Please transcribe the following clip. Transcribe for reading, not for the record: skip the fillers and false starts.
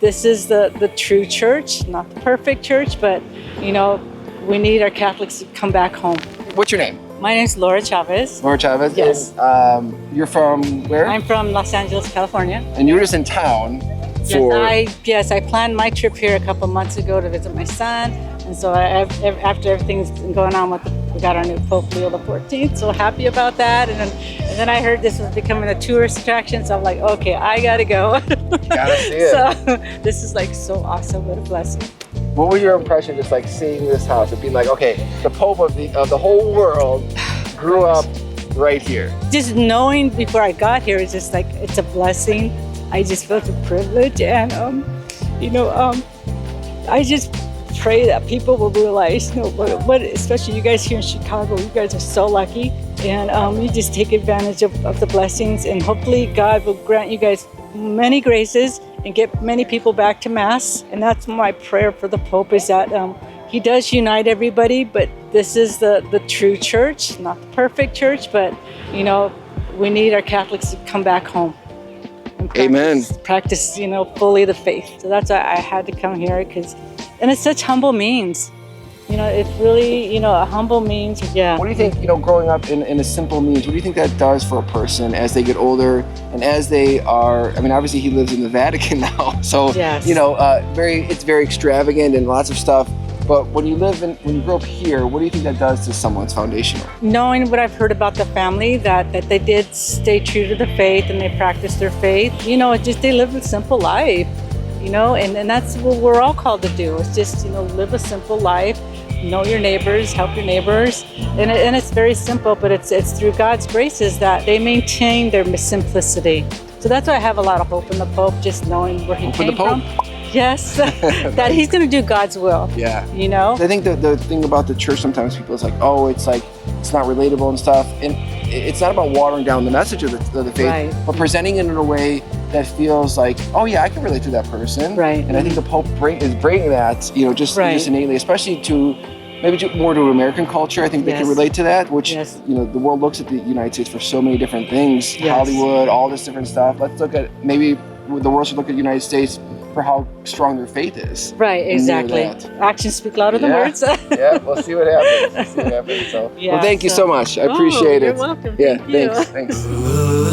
this is the true church, not the perfect church, but we need our Catholics to come back home. What's your name? My name is Laura Chavez. Laura Chavez? Yes. And, you're from where? I'm from Los Angeles, California. And you were just in town for... Yes, I planned my trip here a couple months ago to visit my son. And so after everything's been going on we got our new Pope Leo XIV, so happy about that. And then I heard this was becoming a tourist attraction, so I'm like, okay, I gotta go. Gotta see it. So this is like so awesome, what a blessing. What was your impression just like seeing this house and being like, okay, the Pope of the whole world grew up right here? Just knowing before I got here is just like, it's a blessing. I just felt a privilege, and I just pray that people will realize, what especially you guys here in Chicago, you guys are so lucky, and you just take advantage of the blessings, and hopefully God will grant you guys many graces and get many people back to Mass. And that's my prayer for the Pope, is that he does unite everybody, but this is the true church, not the perfect church, but we need our Catholics to come back home. Amen. Practice, fully the faith. So that's why I had to come here, and it's such humble means. It's really, a humble means. Yeah. What do you think, growing up in a simple means, what do you think that does for a person as they get older and as they are, obviously he lives in the Vatican now, so, yes. It's very extravagant and lots of stuff. But when you grow up here, what do you think that does to someone's foundational? Knowing what I've heard about the family, that they did stay true to the faith and they practiced their faith, they lived a simple life, and that's what we're all called to do. It's just, live a simple life, know your neighbors, help your neighbors. And it's very simple, but it's through God's graces that they maintain their simplicity. So that's why I have a lot of hope in the Pope, just knowing where he came from. Yes, that he's going to do God's will. Yeah. I think the thing about the church, sometimes people is like, oh, it's not relatable and stuff. And it's not about watering down the message of the faith, right, but presenting it in a way that feels like, oh yeah, I can relate to that person. Right. And I think the Pope is bringing that, just innately, especially to more to American culture. I think they can relate to that, which, the world looks at the United States for so many different things, Hollywood, all this different stuff. Let's look at, maybe the world should look at the United States for how strong their faith is. Right, exactly. Actions speak louder than words. Yeah, we'll see what happens. So, well, thank you so much. I appreciate it. You're welcome. Yeah, Thank you. Thanks.